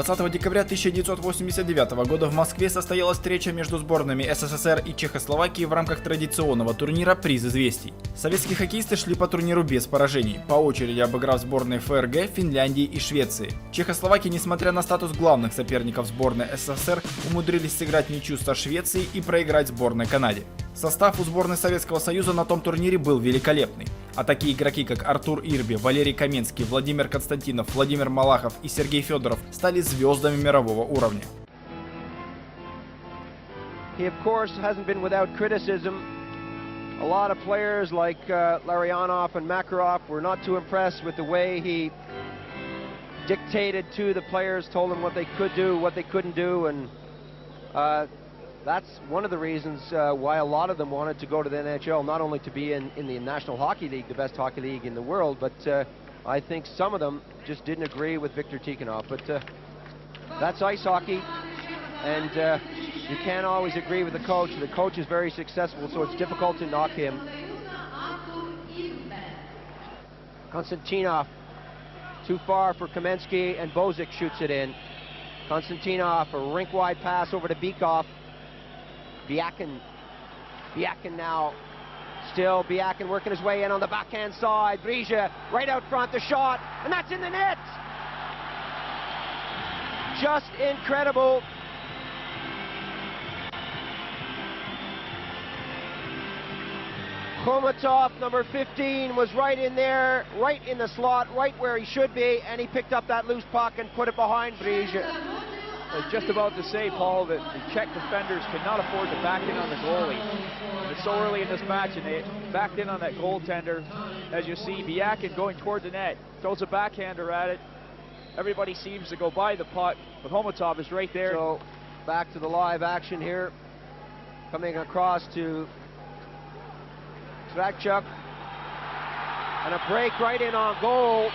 20 декабря 1989 года в Москве состоялась встреча между сборными СССР и Чехословакии в рамках традиционного турнира «Приз известий». Советские хоккеисты шли по турниру без поражений, по очереди обыграв сборные ФРГ, Финляндии и Швеции. Чехословаки, несмотря на статус главных соперников сборной СССР, умудрились сыграть ничью со Швецией и проиграть сборной Канаде. Состав у сборной Советского Союза на том турнире был великолепный. А такие игроки, как Артур Ирби, Валерий Каменский, Владимир Константинов, Владимир Малахов и Сергей Федоров стали звездами мирового уровня. He, of course, hasn't been without criticism. A lot of players like Larionov and Makarov were not too impressed with the way he dictated to the players, told them what they could do, what they couldn't do, and that's one of the reasons why a lot of them wanted to go to the NHL, not only to be in the National Hockey League, the best hockey league in the world, but I think some of them just didn't agree with Viktor Tikhonov. But that's ice hockey, and you can't always agree with the coach. The coach is very successful, so it's difficult to knock him. Konstantinov, too far for Kamensky, and Bozic shoots it in. Konstantinov, a rink-wide pass over to Bykov. Biakin now, still Biakin working his way in on the backhand side. Brija right out front, the shot, and that's in the net! Just incredible. Khomatov, number 15, was right in there, right in the slot, right where he should be, and he picked up that loose puck and put it behind Brija. I was just about to say, Paul, that the Czech defenders cannot afford to back in on the goalie. It's so early in this match, and they backed in on that goaltender. As you see, Biakin going toward the net, throws a backhander at it. Everybody seems to go by the puck, but Khomatov is right there. So, back to the live action here. Coming across to Trakchuk. And a break right in on goal.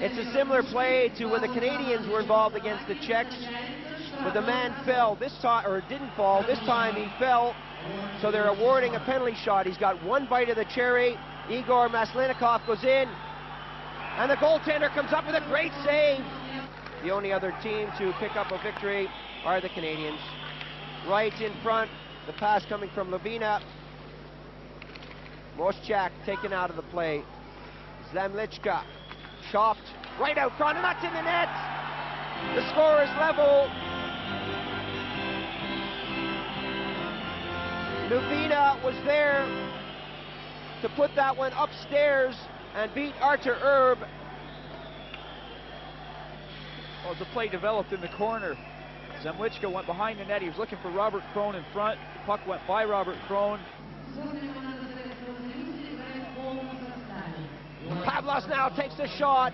It's a similar play to when the Canadians were involved against the Czechs, but the man fell this time, or didn't fall. This time he fell, so they're awarding a penalty shot. He's got one bite of the cherry. Igor Maslenikov goes in, and the goaltender comes up with a great save. The only other team to pick up a victory are the Canadians. Right in front, the pass coming from Levina. Moschak taken out of the play. Zemlichka. Chopped right out front, and that's in the net. The score is level. Lubina was there to put that one upstairs and beat Artur Erb. Well, the play developed in the corner. Zemlichka went behind the net. He was looking for Robert Krone in front. The puck went by Robert Krone. Pavlos now takes the shot.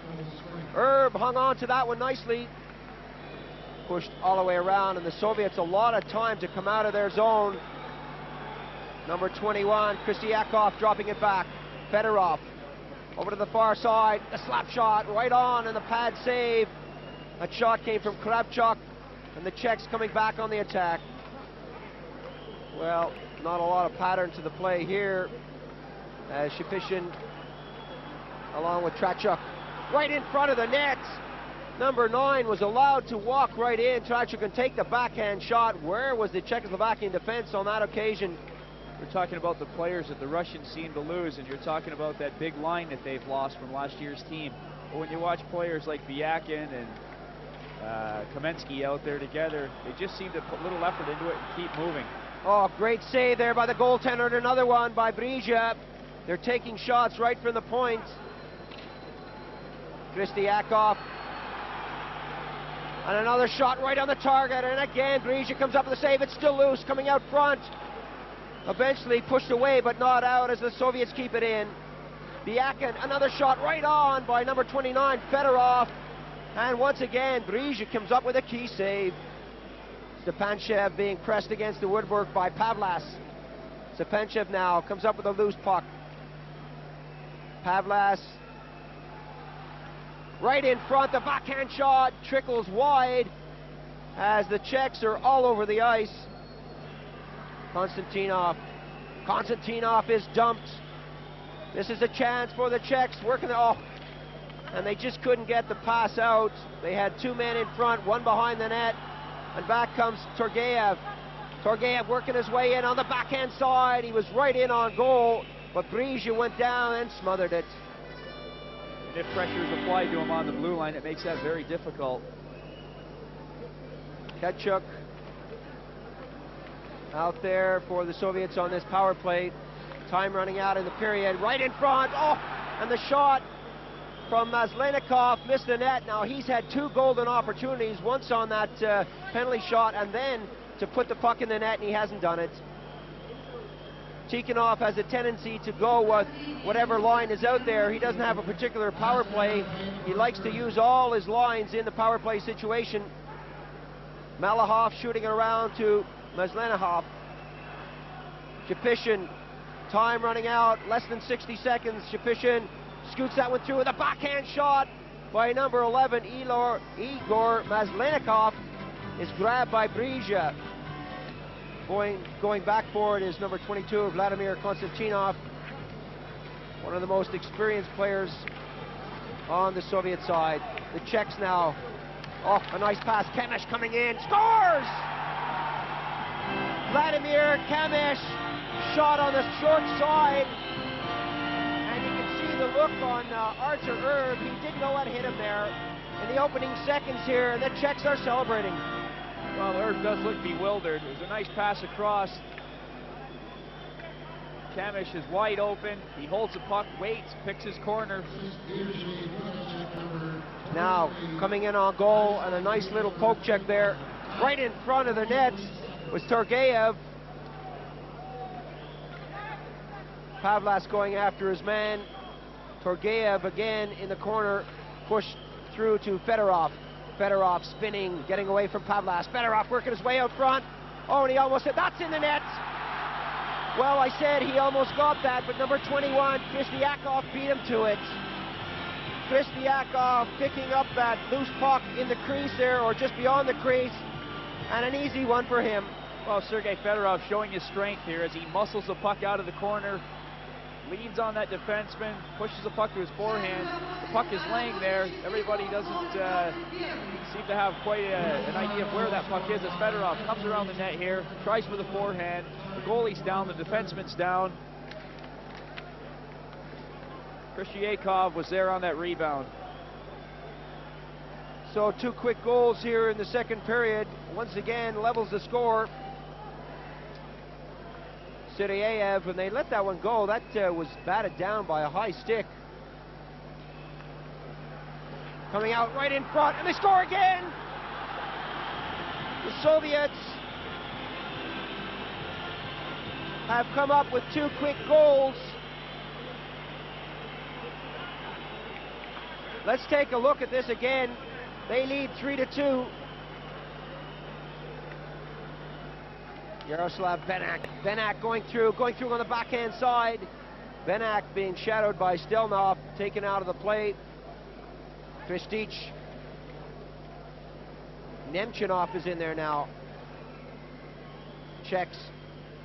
Erb hung on to that one nicely. Pushed all the way around, and the Soviets a lot of time to come out of their zone. Number 21, Kristiakov dropping it back. Fedorov over to the far side. A slap shot right on, and the pad save. That shot came from Kravchuk, and the Czechs coming back on the attack. Well, not a lot of pattern to the play here. As Shipyshin, along with Trachuk, right in front of the net. Number 9 was allowed to walk right in. Trachuk can take the backhand shot. Where was the Czechoslovakian defense on that occasion? We're talking about the players that the Russians seem to lose, and you're talking about that big line that they've lost from last year's team. But when you watch players like Biakin and Kamensky out there together, they just seem to put little effort into it and keep moving. Oh, great save there by the goaltender, and another one by Brija. They're taking shots right from the point. Kristiakov. And another shot right on the target, and again Brija comes up with a save. It's still loose, coming out front. Eventually pushed away, but not out as the Soviets keep it in. Biakin, another shot right on by number 29, Fedorov. And once again, Brija comes up with a key save. Stepanchev being pressed against the woodwork by Pavlas. Stepanchev now comes up with a loose puck. Pavlas right in front, the backhand shot trickles wide as the Czechs are all over the ice. Konstantinov is dumped. This is a chance for the Czechs working. Oh, and they just couldn't get the pass out. They had two men in front, one behind the net, and back comes Turgeev. Turgeev working his way in on the backhand side. He was right in on goal, but Brija went down and smothered it. And if pressure is applied to him on the blue line, it makes that very difficult. Tkachuk out there for the Soviets on this power play. Time running out in the period. Right in front. Oh, and the shot from Maslenikov missed the net. Now he's had two golden opportunities, once on that penalty shot and then to put the puck in the net, and he hasn't done it. Tikhonov has a tendency to go with whatever line is out there. He doesn't have a particular power play. He likes to use all his lines in the power play situation. Malahov shooting it around to Maslenikov. Shapishin, time running out, less than 60 seconds. Shapishin scoots that one through with a backhand shot by number 11, Igor Maslenikov, is grabbed by Brija. Going back for it is number 22, Vladimir Konstantinov, one of the most experienced players on the Soviet side. The Czechs now. Oh, a nice pass. Kamish coming in, scores! Vladimir Kamish, shot on the short side, and you can see the look on Artur Erb. He didn't know what hit him there in the opening seconds here, and the Czechs are celebrating. Well, Erb does look bewildered. It was a nice pass across. Kamish is wide open. He holds the puck, waits, picks his corner. Now, coming in on goal, and a nice little poke check there. Right in front of the net was Turgeev. Pavlas going after his man. Turgeev again in the corner, pushed through to Fedorov. Fedorov spinning, getting away from Pavlas. Fedorov working his way out front. Oh, and he almost hit. That's in the net. Well, I said he almost got that, but number 21, Kristiakov, beat him to it. Kristiakov picking up that loose puck in the crease there, or just beyond the crease, and an easy one for him. Well, Sergei Fedorov showing his strength here as he muscles the puck out of the corner, leads on that defenseman, pushes the puck to his forehand. The puck is laying there. Everybody doesn't seem to have quite an idea of where that puck is as Fedorov comes around the net here, tries for the forehand. The goalie's down, the defenseman's down. Kristiakov was there on that rebound. So two quick goals here in the second period. Once again, levels the score. Siriev, when they let that one go, that was batted down by a high stick. Coming out right in front, and they score again! The Soviets have come up with two quick goals. Let's take a look at this again. They lead 3-2. Yaroslav Benak. Benak going through on the backhand side. Benak being shadowed by Stelnov, taken out of the play. Kristich. Nemchinov is in there now. Czechs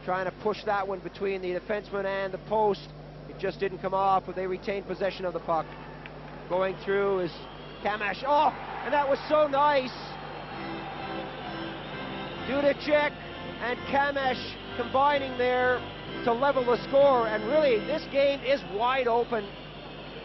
trying to push that one between the defenseman and the post. It just didn't come off, but they retained possession of the puck. Going through is Kamish. Oh, and that was so nice. Dudacek and Kamish combining there to level the score, and really this game is wide open.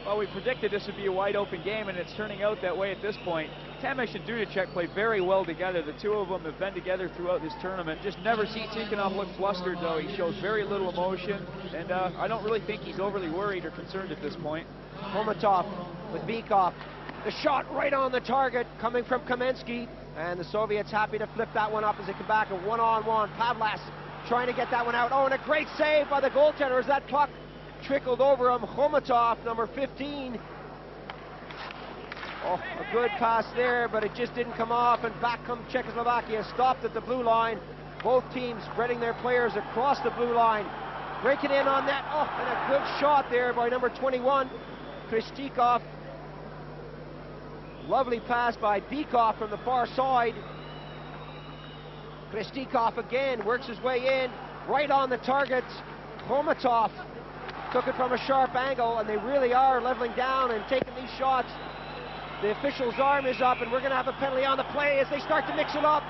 Well, we predicted this would be a wide open game, and it's turning out that way at this point. Kamish and Dudacek play very well together. The two of them have been together throughout this tournament. Just never see Tikhonov look flustered, though. He shows very little emotion, and I don't really think he's overly worried or concerned at this point. Khomatov with Bykov. The shot right on the target coming from Kamensky, and the Soviets happy to flip that one up as they come back, a one-on-one. Pavlas trying to get that one out. Oh, and a great save by the goaltender as that puck trickled over him. Khomatov, number 15. Oh, a good pass there, but it just didn't come off, and back comes Czechoslovakia, stopped at the blue line. Both teams spreading their players across the blue line. Breaking in on that. Oh, and a good shot there by number 21, Kristikov. Lovely pass by Bykov from the far side. Kristikov again works his way in, right on the target. Khomatov took it from a sharp angle, and they really are leveling down and taking these shots The official's arm is up, and we're going to have a penalty on the play as they start to mix it up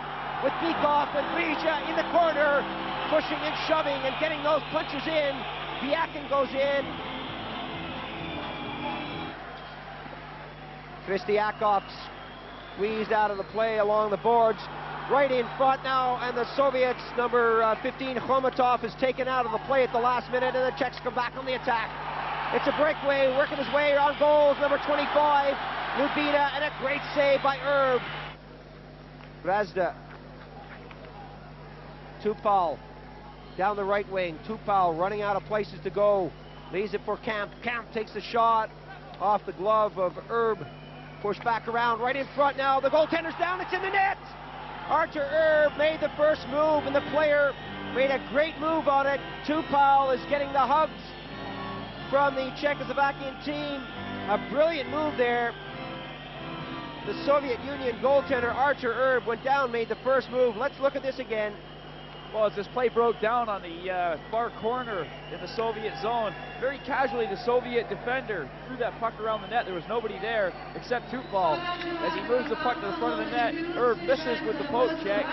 with Bykov and Brija in the corner, pushing and shoving and getting those punches in. Biakin goes in. Kristiakov squeezed out of the play along the boards. Right in front now, and the Soviets, number 15, Khomatov, is taken out of the play at the last minute, and the Czechs come back on the attack. It's a breakaway, working his way on goals, number 25, Lubina, and a great save by Erb. Brazda. Tupal down the right wing. Tupal running out of places to go. Leaves it for Camp. Camp takes the shot off the glove of Erb. Pushed back around, right in front now. The goaltender's down, it's in the net! Artur Erb made the first move, and the player made a great move on it. Tupal is getting the hugs from the Czechoslovakian team. A brilliant move there. The Soviet Union goaltender Artur Erb went down, made the first move. Let's look at this again. Well, as this play broke down on the far corner in the Soviet zone, very casually the Soviet defender threw that puck around the net. There was nobody there except Tupal. As he moves the puck to the front of the net, Erb misses with the poke check.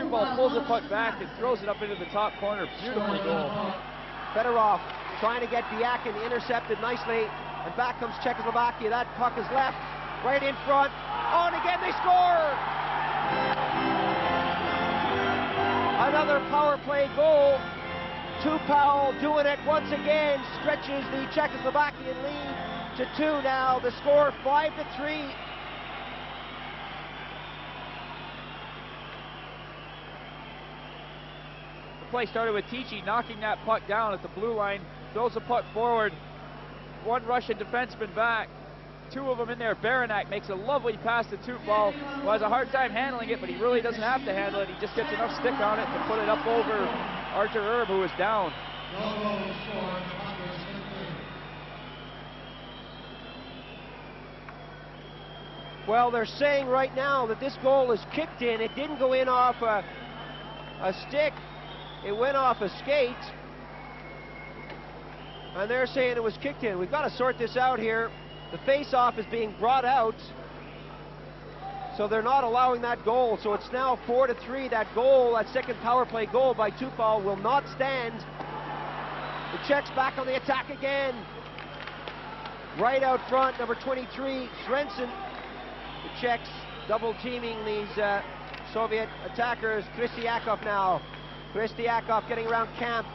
Tupal pulls the puck back and throws it up into the top corner. Beautiful goal. Fedorov trying to get Biakin intercepted nicely, and back comes Czechoslovakia. That puck is left, right in front. Oh, and again they score! Another power play goal. Tupal doing it once again, stretches the Czechoslovakian lead to 2 now. The score 5-3. The play started with Tichy knocking that puck down at the blue line, throws the puck forward. One Russian defenseman back. 2 of them in there. Baranek makes a lovely pass to Tupal, who has a hard time handling it, but he really doesn't have to handle it. He just gets enough stick on it to put it up over Artur Erb, who is down. Well, they're saying right now that this goal is kicked in. It didn't go in off a stick. It went off a skate. And they're saying it was kicked in. We've got to sort this out here. The face-off is being brought out, so they're not allowing that goal. So it's now 4-3. That goal, that second power play goal by Tupal, will not stand. The Czechs back on the attack again. Right out front, number 23, Svensson. The Czechs double-teaming these Soviet attackers. Kristiakov now. Kristiakov getting around Camp.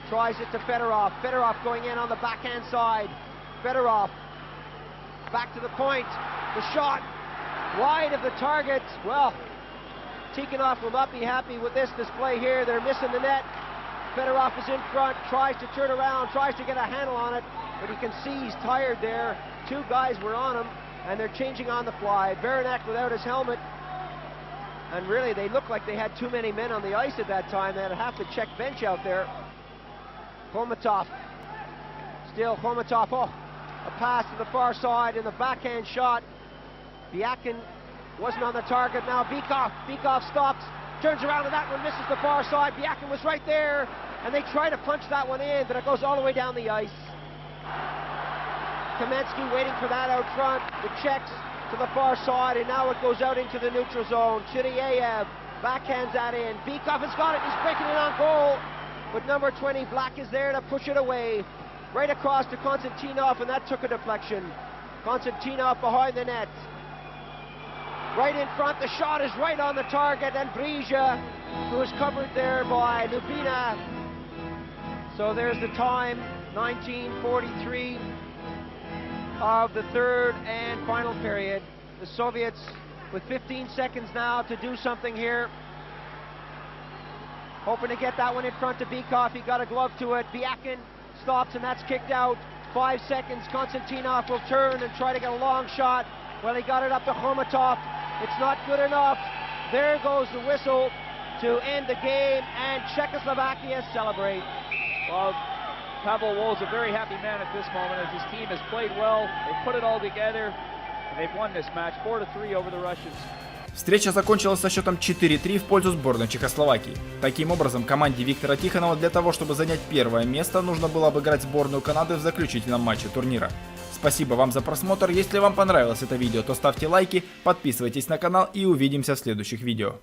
Tries it to Fedorov. Fedorov going in on the backhand side. Fedorov back to the point. The shot wide of the target. Well, Tikhonov will not be happy with this display here. They're missing the net. Fedorov is in front, tries to turn around, tries to get a handle on it, but you can see he's tired there. 2 guys were on him, and they're changing on the fly. Baranek without his helmet, and really they look like they had too many men on the ice at that time. They had half the Czech bench out there. Khomatov, still Khomatov. Oh, a pass to the far side and the backhand shot. Biakin wasn't on the target now. Bykov stops, turns around, and that one misses the far side. Biakin was right there, and they try to punch that one in, but it goes all the way down the ice. Kamensky waiting for that out front. The Czechs to the far side, and now it goes out into the neutral zone. Chiriev backhands that in. Bykov has got it. He's breaking it on goal, but number 20, Black, is there to push it away. Right across to Konstantinov, and that took a deflection. Konstantinov behind the net. Right in front, the shot is right on the target, and Brija, who is covered there by Lubina. So there's the time, 19:43 of the third and final period. The Soviets with 15 seconds now to do something here. Hoping to get that one in front to Bykov. He got a glove to it. Biakin stops, and that's kicked out. 5 seconds. Konstantinov will turn and try to get a long shot. Well, he got it up to Khomatov. It's not good enough. There goes the whistle to end the game, and Czechoslovakia celebrate. Well, Pavel Wol's a very happy man at this moment as his team has played well. They put it all together, and they've won this match 4-3 over the Russians. Встреча закончилась со счетом 4-3 в пользу сборной Чехословакии. Таким образом, команде Виктора Тихонова для того, чтобы занять первое место, нужно было обыграть сборную Канады в заключительном матче турнира. Спасибо вам за просмотр. Если вам понравилось это видео, то ставьте лайки, подписывайтесь на канал и увидимся в следующих видео.